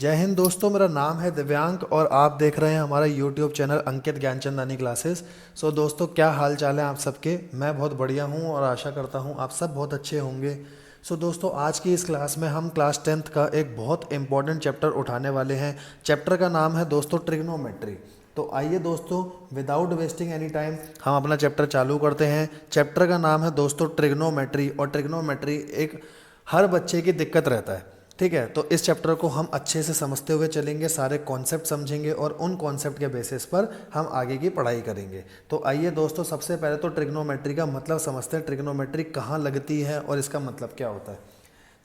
जय हिंद दोस्तों, मेरा नाम है दिव्यांक और आप देख रहे हैं हमारा यूट्यूब चैनल अंकित ज्ञानचंदानी क्लासेस। सो दोस्तों, क्या हाल चाल है आप सबके। मैं बहुत बढ़िया हूं और आशा करता हूं आप सब बहुत अच्छे होंगे। सो दोस्तों, आज की इस क्लास में हम क्लास 10th का एक बहुत इंपॉर्टेंट चैप्टर उठाने वाले हैं। चैप्टर का नाम है दोस्तों ट्रिग्नोमेट्री। तो आइए दोस्तों, विदाउट वेस्टिंग एनी टाइम हम अपना चैप्टर चालू करते हैं। चैप्टर का नाम है दोस्तों ट्रिग्नोमेट्री, और ट्रिग्नोमेट्री एक हर बच्चे की दिक्कत रहता है। ठीक है, तो इस चैप्टर को हम अच्छे से समझते हुए चलेंगे, सारे कॉन्सेप्ट समझेंगे और उन कॉन्सेप्ट के बेसिस पर हम आगे की पढ़ाई करेंगे। तो आइए दोस्तों, सबसे पहले तो ट्रिग्नोमेट्री का मतलब समझते हैं। ट्रिग्नोमेट्री कहाँ लगती है और इसका मतलब क्या होता है।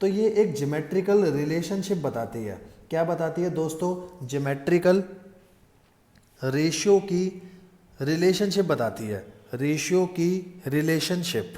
तो ये एक ज्योमेट्रिकल रिलेशनशिप बताती है। क्या बताती है दोस्तों? ज्योमेट्रिकल रेशियो की रिलेशनशिप बताती है। रेशियो की रिलेशनशिप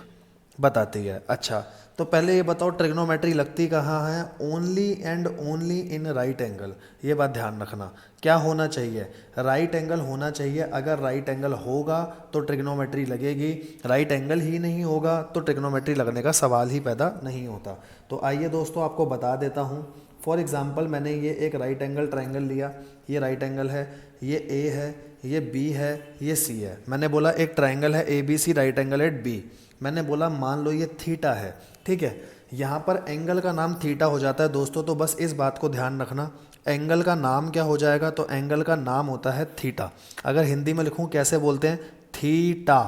बताती है। अच्छा, तो पहले ये बताओ ट्रिग्नोमेट्री लगती कहाँ है? Only and only in right angle. ये बात ध्यान रखना। क्या होना चाहिए? राइट एंगल होना चाहिए। अगर राइट एंगल होगा तो ट्रिग्नोमेट्री लगेगी, राइट एंगल ही नहीं होगा तो ट्रिग्नोमेट्री लगने का सवाल ही पैदा नहीं होता। तो आइए दोस्तों, आपको बता देता हूँ। फॉर एग्जाम्पल, मैंने ये एक राइट एंगल ट्राइंगल लिया। ये राइट एंगल है, ये ए है, ये बी है, ये सी है। मैंने बोला एक ट्राइंगल है A B C, right angle at B. मैंने बोला मान लो ये थीटा है। ठीक है, यहाँ पर एंगल का नाम थीटा हो जाता है दोस्तों। तो बस इस बात को ध्यान रखना, एंगल का नाम क्या हो जाएगा? तो एंगल का नाम होता है थीटा। अगर हिंदी में लिखूँ कैसे बोलते हैं? थीटा,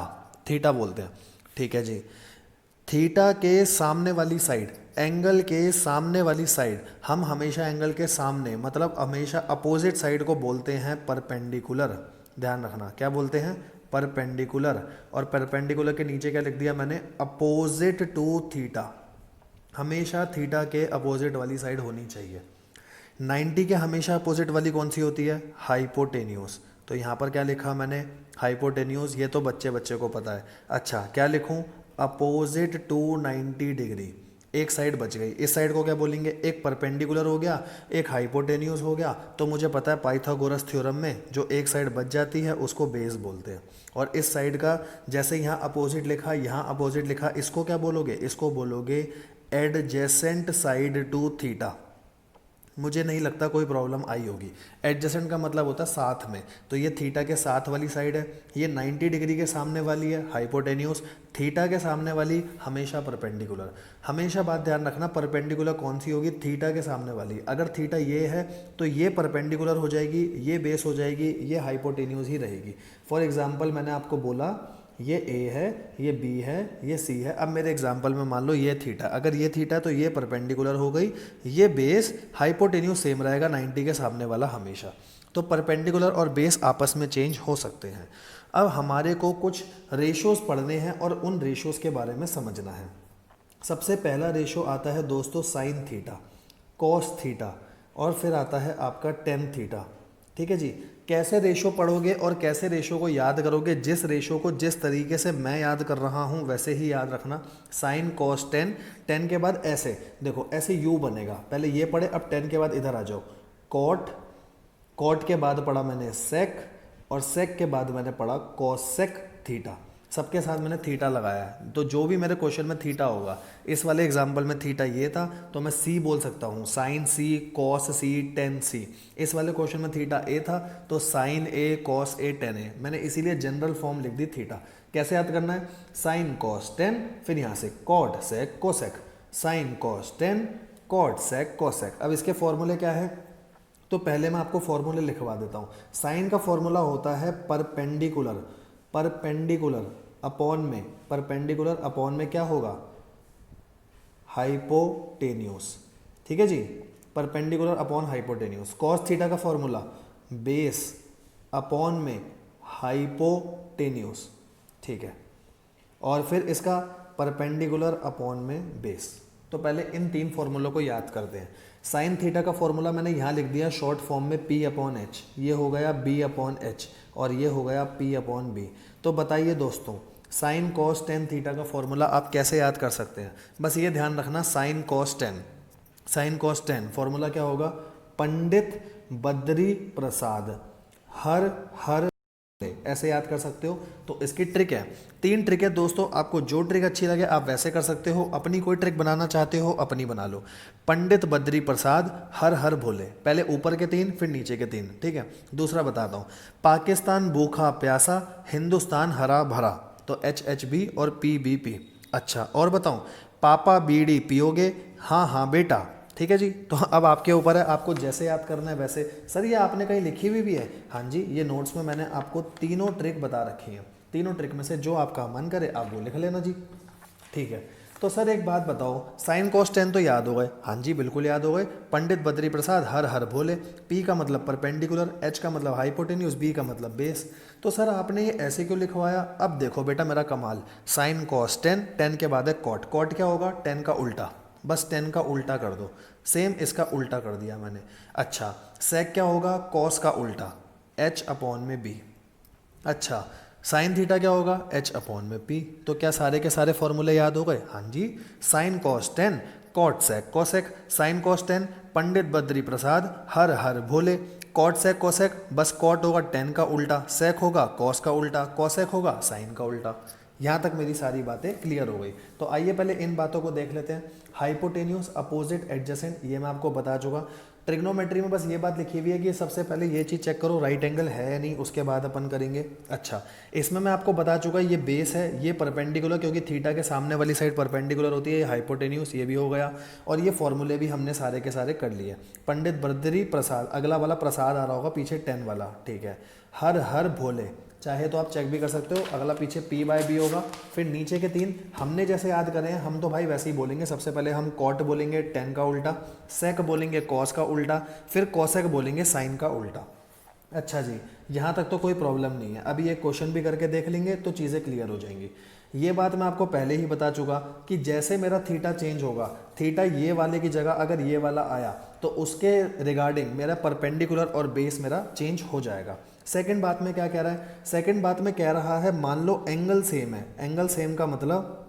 थीटा बोलते हैं। ठीक है जी। थीटा के सामने वाली साइड, एंगल के सामने वाली साइड, हम हमेशा एंगल के सामने मतलब हमेशा अपोजिट साइड को बोलते हैं परपेंडिकुलर। ध्यान रखना, क्या बोलते हैं? परपेंडिकुलर। और परपेंडिकुलर के नीचे क्या लिख दिया मैंने? Opposite to theta. हमेशा थीटा के अपोजिट वाली साइड होनी चाहिए। 90 के हमेशा अपोजिट वाली कौन सी होती है? हाइपोटेन्यूस। तो यहाँ पर क्या लिखा मैंने? हाइपोटेन्यूस। ये तो बच्चे बच्चे को पता है। अच्छा, क्या लिखूँ? Opposite to 90 degree. एक साइड बच गई। इस साइड को क्या बोलेंगे? एक परपेंडिकुलर हो गया, एक हाइपोटेन्यूस हो गया। तो मुझे पता है पाइथागोरस थ्योरम में जो एक साइड बच जाती है उसको बेस बोलते हैं। और इस साइड का जैसे यहाँ अपोजिट लिखा, यहाँ अपोजिट लिखा, इसको क्या बोलोगे? इसको बोलोगे एडजेसेंट साइड टू थीटा। मुझे नहीं लगता कोई प्रॉब्लम आई होगी। एडजेसेंट का मतलब होता है साथ में। तो ये थीटा के साथ वाली साइड है, ये 90 डिग्री के सामने वाली है हाइपोटेन्यूस। थीटा के सामने वाली हमेशा परपेंडिकुलर। हमेशा बात ध्यान रखना, परपेंडिकुलर कौन सी होगी? थीटा के सामने वाली। अगर थीटा ये है तो ये परपेंडिकुलर हो जाएगी, ये बेस हो जाएगी, ये हाइपोटेन्यूस ही रहेगी। फॉर एग्जाम्पल, मैंने आपको बोला ये ए है, ये बी है, ये सी है। अब मेरे एग्जांपल में मान लो ये थीटा, अगर ये थीटा तो ये परपेंडिकुलर हो गई, ये बेस हाइपोटेन्यूस सेम रहेगा 90 के सामने वाला हमेशा। तो परपेंडिकुलर और बेस आपस में चेंज हो सकते हैं। अब हमारे को कुछ रेशोज़ पढ़ने हैं और उन रेशोज़ के बारे में समझना है। सबसे पहला रेशो आता है दोस्तों साइन थीटा, कॉस थीटा, और फिर आता है आपका टेन थीटा। ठीक है जी। कैसे रेशो पढ़ोगे और कैसे रेशो को याद करोगे? जिस रेशो को जिस तरीके से मैं याद कर रहा हूँ वैसे ही याद रखना। साइन कॉस टेन, टेन के बाद ऐसे देखो, ऐसे यू बनेगा। पहले ये पढ़े, अब टेन के बाद इधर आ जाओ। कॉट, कॉट के बाद पढ़ा मैंने सेक, और सेक के बाद मैंने पढ़ा कॉसेक थीटा। सबके साथ मैंने थीटा लगाया है। तो जो भी मेरे क्वेश्चन में थीटा होगा, इस वाले एग्जाम्पल में थीटा ये था तो मैं सी बोल सकता हूँ, साइन सी, कॉस सी, टेन सी। इस वाले क्वेश्चन में थीटा ए था तो sign A, cos A, ten ए। मैंने इसीलिए जनरल फॉर्म लिख दी थीटा। कैसे याद करना है? साइन कॉस टेन, फिर यहाँ से cot sec cosec, sine cos tan, cot sec cosec. अब इसके फॉर्मूले क्या है? तो पहले मैं आपको फॉर्मूले लिखवा देता हूँ। साइन का फॉर्मूला होता है परपेंडिकुलर, परपेंडिकुलर अपॉन में, परपेंडिकुलर अपॉन में क्या होगा? हाइपोटेन्यूस। ठीक है जी, perpendicular upon hypotenuse. Cos theta का फॉर्मूला बेस अपॉन में हाइपोटेन्यूस। ठीक है, और फिर इसका परपेंडिकुलर अपॉन में बेस। तो पहले इन तीन फॉर्मूलों को याद करते हैं। साइन थीटा का फॉर्मूला मैंने यहाँ लिख दिया शॉर्ट फॉर्म में P अपॉन एच, ये हो गया B अपॉन एच, और ये हो गया P अपॉन बी। तो बताइए दोस्तों, साइन कॉस टेन थीटा का फॉर्मूला आप कैसे याद कर सकते हैं? बस ये ध्यान रखना, sign cos ten, sign cos ten formula क्या होगा? पंडित बद्री प्रसाद हर हर ऐसे याद कर सकते हो। तो इसकी ट्रिक है, 3 ट्रिक है दोस्तों, आपको जो ट्रिक अच्छी लगे आप वैसे कर सकते हो। अपनी कोई ट्रिक बनाना चाहते हो अपनी बना लो। पंडित बद्री प्रसाद हर हर भोले, पहले ऊपर के 3 फिर नीचे के 3, ठीक है। दूसरा बताता हूँ, पाकिस्तान भूखा प्यासा हिंदुस्तान हरा भरा, तो HHB और PBP। अच्छा और बताऊँ, पापा बीड़ी पियोगे, हाँ हाँ बेटा, ठीक है जी। तो अब आपके ऊपर है, आपको जैसे याद करना है वैसे। सर ये आपने कहीं लिखी हुई भी है? हाँ जी, ये नोट्स में मैंने आपको तीनों ट्रिक बता रखी हैं। तीनों ट्रिक में से जो आपका मन करे आप वो लिख लेना जी, ठीक है। तो सर एक बात बताओ, साइन कॉस टेन तो याद हो गए? हाँ जी बिल्कुल याद हो गए। पंडित बद्री प्रसाद हर हर भोले, पी का मतलब परपेंडिकुलर, एच का मतलब हाइपोटेन्यूज, बी का मतलब बेस। तो सर आपने ये ऐसे क्यों लिखवाया? अब देखो बेटा मेरा कमाल, साइन कॉस टेन, टेन के बाद है कॉट, कॉट क्या होगा? टेन का उल्टा, बस 10 का उल्टा कर दो, सेम इसका उल्टा कर दिया मैंने। अच्छा सेक क्या होगा? कॉस का उल्टा, H अपॉन में B। अच्छा साइन थीटा क्या होगा? H अपॉन में P। तो क्या सारे के सारे फॉर्मूले याद हो गए? हाँ जी, sine cos 10 cot sec cosec, sine cos 10 Pandit Badri Prasad Har Har Bhole, cot sec cosec, बस कॉट होगा 10 का उल्टा, सेक होगा कॉस का उल्टा, कोसेक होगा साइन का उल्टा। यहाँ तक मेरी सारी बातें क्लियर हो गई। तो आइए पहले इन बातों को देख लेते हैं। हाइपोटेन्यूज, अपोजिट, एडजेसेंट, ये मैं आपको बता चुका। ट्रिग्नोमेट्री में बस ये बात लिखी हुई है कि सबसे पहले ये चीज़ चेक करो राइट एंगल है या नहीं, उसके बाद अपन करेंगे। अच्छा इसमें मैं आपको बता चुका ये बेस है, ये परपेंडिकुलर, क्योंकि थीटा के सामने वाली साइड परपेंडिकुलर होती है, ये हाइपोटेन्यूज, ये भी हो गया। और ये फॉर्मूले भी हमने सारे के सारे कर लिए। पंडित बद्री प्रसाद, अगला वाला प्रसाद आ रहा होगा पीछे 10 वाला, ठीक है। हर हर भोले, चाहे तो आप चेक भी कर सकते हो, अगला पीछे P/B होगा। फिर नीचे के 3 हमने जैसे याद करें हैं, हम तो भाई वैसे ही बोलेंगे। सबसे पहले हम कॉट बोलेंगे 10 का उल्टा, सेक बोलेंगे कॉस का उल्टा, फिर कॉसेक बोलेंगे साइन का उल्टा। अच्छा जी, यहाँ तक तो कोई प्रॉब्लम नहीं है। अभी ये क्वेश्चन भी करके देख लेंगे तो चीज़ें क्लियर हो जाएंगी। ये बात मैं आपको पहले ही बता चुका कि जैसे मेरा थीटा चेंज होगा, थीटा ये वाले की जगह अगर ये वाला आया तो उसके रिगार्डिंग मेरा परपेंडिकुलर और बेस मेरा चेंज हो जाएगा। सेकंड बात में क्या कह रहा है? सेकंड बात में कह रहा है मान लो एंगल सेम है। एंगल सेम का मतलब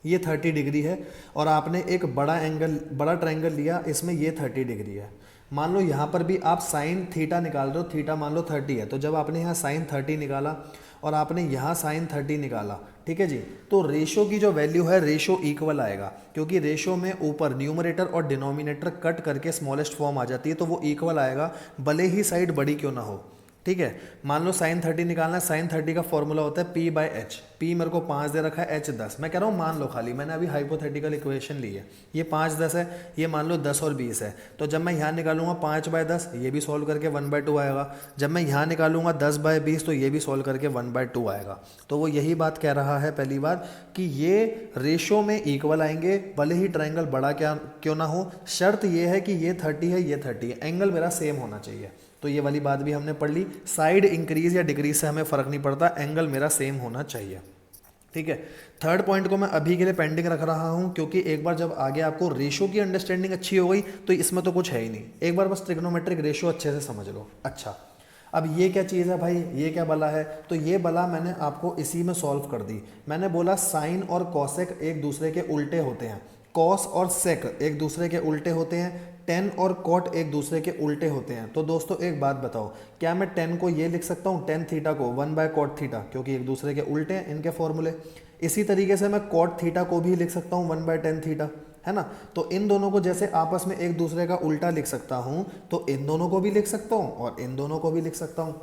ये 30 डिग्री है और आपने एक बड़ा एंगल, बड़ा ट्रायंगल लिया, इसमें ये 30 डिग्री है। मान लो यहाँ पर भी आप साइन थीटा निकाल रहे हो, थीटा मान लो 30 है, तो जब आपने यहाँ साइन 30 निकाला और आपने यहाँ साइन 30 निकाला, ठीक है जी, तो रेशो की जो वैल्यू है रेशो इक्वल आएगा, क्योंकि रेशो में ऊपर न्यूमरेटर और डिनोमिनेटर कट करके स्मॉलेस्ट फॉर्म आ जाती है, तो वो इक्वल आएगा भले ही साइड बड़ी क्यों ना हो, ठीक है। मान लो साइन 30 निकालना है, साइन 30 का फॉर्मूला होता है P/H। P मेरे को 5 दे रखा है, H 10। मैं कह रहा हूँ मान लो, खाली मैंने अभी हाइपोथेटिकल इक्वेशन ली है। ये 5 10 है, ये मान लो 10 और 20 है, तो जब मैं यहाँ निकालूंगा 5/10, ये भी सॉल्व करके 1/2 आएगा। जब मैं यहाँ निकालूंगा 10/20, तो ये भी सॉल्व करके 1/2 आएगा। तो वो यही बात कह रहा है पहली बात कि ये रेशो में इक्वल आएंगे, भले ही ट्राइंगल बड़ा क्या क्यों ना हो। शर्त ये है कि ये 30 है, ये 30 है, एंगल मेरा सेम होना चाहिए। तो ये वाली बात भी हमने पढ़ ली। साइड इंक्रीज या डिक्रीज से हमें फर्क नहीं पड़ता, एंगल मेरा सेम होना चाहिए, ठीक है। थर्ड पॉइंट को मैं अभी के लिए पेंडिंग रख रहा हूं, क्योंकि एक बार जब आगे आपको रेशो की अंडरस्टैंडिंग अच्छी हो गई तो इसमें तो कुछ है ही नहीं। एक बार बस ट्रिग्नोमेट्रिक रेशो अच्छे से समझ लो। अच्छा अब ये क्या चीज़ है भाई, ये क्या बला है? तो ये बला मैंने आपको इसी में सॉल्व कर दी। मैंने बोला साइन और कॉसेक एक दूसरे के उल्टे होते हैं, कॉस और सेक एक दूसरे के उल्टे होते हैं, टेन और कॉट एक दूसरे के उल्टे होते हैं। तो दोस्तों एक बात बताओ, क्या मैं टेन को ये लिख सकता हूँ, टेन थीटा को 1/cot थीटा, क्योंकि एक दूसरे के उल्टे हैं इनके फॉर्मूले। इसी तरीके से मैं कॉट थीटा को भी लिख सकता हूँ 1/tan थीटा, है ना। तो इन दोनों को जैसे आपस में एक दूसरे का उल्टा लिख सकता हूँ, तो इन दोनों को भी लिख सकता हूँ और इन दोनों को भी लिख सकता हूँ।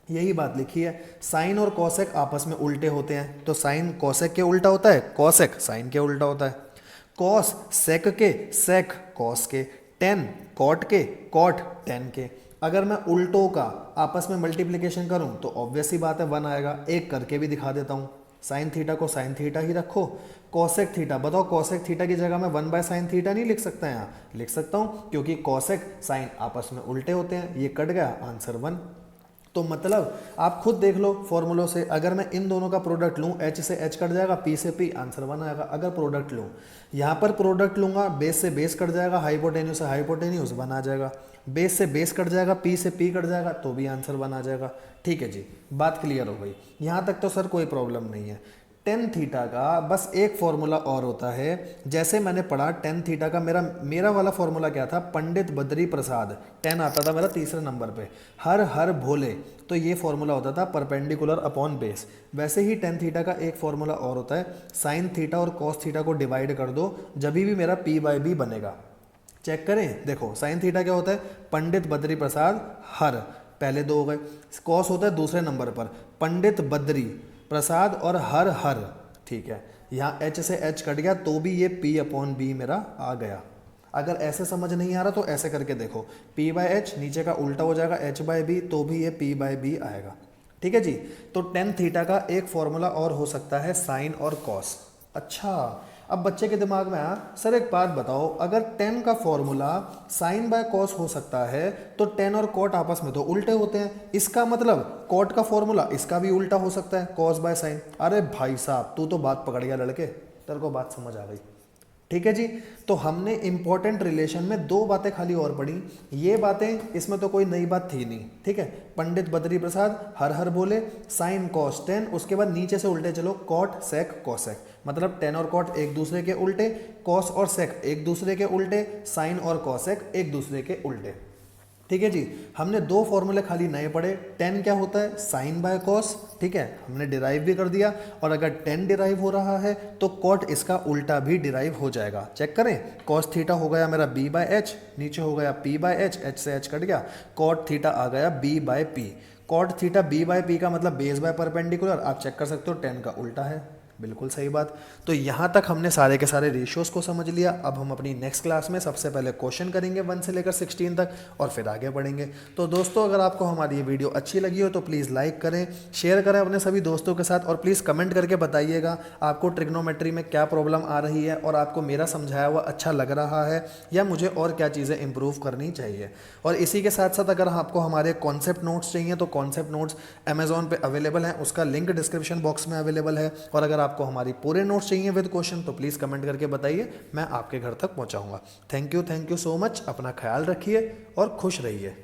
यही बात लिखी है। साइन और कॉसेक आपस में उल्टे होते हैं, तो साइन कॉसेक के उल्टा होता है, कॉसेक साइन के उल्टा होता है। कॉस सेक के, सेक कॉस के, टेन कॉट के, कॉट टेन के। अगर मैं उल्टों का आपस में मल्टीप्लिकेशन करूं तो ऑब्वियस ही बात है 1 आएगा। एक करके भी दिखा देता हूं, साइन थीटा को साइन थीटा ही रखो, कॉसेक थीटा, बताओ कॉसेक थीटा की जगह मैं 1/sin थीटा नहीं लिख सकता? यहाँ लिख सकता हूँ, क्योंकि कॉसेक साइन आपस में उल्टे होते हैं। ये कट गया, आंसर 1। तो मतलब आप खुद देख लो फॉर्मूलों से, अगर मैं इन दोनों का प्रोडक्ट लूँ, H से H कट जाएगा, P से P, आंसर 1 आएगा। अगर प्रोडक्ट लूँ, यहाँ पर प्रोडक्ट लूँगा, बेस से बेस कट जाएगा, हाइपोटेन्यूज से हाइपोटेन्यूज 1 आ जाएगा, बेस से बेस कट जाएगा, P से P कट जाएगा, तो भी आंसर 1 आ जाएगा। ठीक है जी, बात क्लियर हो गई। यहाँ तक तो सर कोई प्रॉब्लम नहीं है। टेन थीटा का बस एक फॉर्मूला और होता है। जैसे मैंने पढ़ा टेन थीटा का मेरा वाला फॉर्मूला क्या था, पंडित बद्री प्रसाद, 10 आता था मेरा तीसरे नंबर पे, हर हर भोले, तो ये फॉर्मूला होता था परपेंडिकुलर अपॉन बेस। वैसे ही टेन थीटा का एक फॉर्मूला और होता है, साइन थीटा और कॉस थीटा को डिवाइड कर दो, जब भी मेरा पी बाई बी बनेगा। चेक करें, देखो साइन थीटा क्या होता है, पंडित बद्री प्रसाद हर, पहले दो हो गए। कॉस होता है दूसरे नंबर पर, पंडित बद्री प्रसाद और हर हर, ठीक है। यहाँ एच से एच कट गया तो भी ये पी अपॉन बी मेरा आ गया। अगर ऐसे समझ नहीं आ रहा तो ऐसे करके देखो, पी बाई एच नीचे का उल्टा हो जाएगा एच बाई बी, तो भी ये पी बाई बी आएगा। ठीक है जी। तो टेन थीटा का एक फॉर्मूला और हो सकता है साइन और कॉस। अच्छा, अब बच्चे के दिमाग में आया, सर एक बात बताओ, अगर टेन का फॉर्मूला साइन बाय कॉस हो सकता है तो टेन और कॉट आपस में तो उल्टे होते हैं, इसका मतलब कॉट का फॉर्मूला इसका भी उल्टा हो सकता है, कॉस बाय साइन। अरे भाई साहब तू तो बात पकड़ गया लड़के, तेरे को बात समझ आ गई। ठीक है जी। तो हमने इंपॉर्टेंट रिलेशन में दो बातें खाली और पढ़ी, ये बातें इसमें तो कोई नई बात थी नहीं। ठीक है, पंडित बद्री प्रसाद हर हर बोले, साइन कॉस टेन, उसके बाद नीचे से उल्टे चलो, कॉट सेक कॉसेक, मतलब टेन और कॉट एक दूसरे के उल्टे, कॉस और सेक एक दूसरे के उल्टे, साइन और कॉसेक एक दूसरे के उल्टे। ठीक है जी। हमने दो फॉर्मूले खाली नए पढ़े, टेन क्या होता है, साइन बाय कॉस, ठीक है, हमने डिराइव भी कर दिया, और अगर टेन डिराइव हो रहा है तो कॉट इसका उल्टा भी डिराइव हो जाएगा। चेक करें, कॉस थीटा हो गया मेरा बी बाय एच, नीचे हो गया पी बाय एच, एच से एच कट गया, कॉट थीटा आ गया B by P. Cot theta B by P का मतलब बेस बाय परपेंडिकुलर, आप चेक कर सकते हो टेन का उल्टा है, बिल्कुल सही बात। तो यहाँ तक हमने सारे के सारे रेशियोज़ को समझ लिया। अब हम अपनी नेक्स्ट क्लास में सबसे पहले क्वेश्चन करेंगे 1 से लेकर 16 तक, और फिर आगे बढ़ेंगे। तो दोस्तों अगर आपको हमारी ये वीडियो अच्छी लगी हो तो प्लीज़ लाइक करें, शेयर करें अपने सभी दोस्तों के साथ, और प्लीज़ कमेंट करके बताइएगा आपको ट्रिग्नोमेट्री में क्या प्रॉब्लम आ रही है, और आपको मेरा समझाया हुआ अच्छा लग रहा है, या मुझे और क्या चीज़ें इंप्रूव करनी चाहिए। और इसी के साथ साथ अगर आपको हमारे कॉन्सेप्ट नोट्स चाहिए तो कॉन्सेप्ट नोट्स अमेजोन पे अवेलेबल हैं, उसका लिंक डिस्क्रिप्शन बॉक्स में अवेलेबल है। और अगर आपको हमारी पूरे नोट्स चाहिए विद क्वेश्चन तो प्लीज़ कमेंट करके बताइए, मैं आपके घर तक पहुंचाऊंगा। थैंक यू सो मच, अपना ख्याल रखिए और खुश रहिए।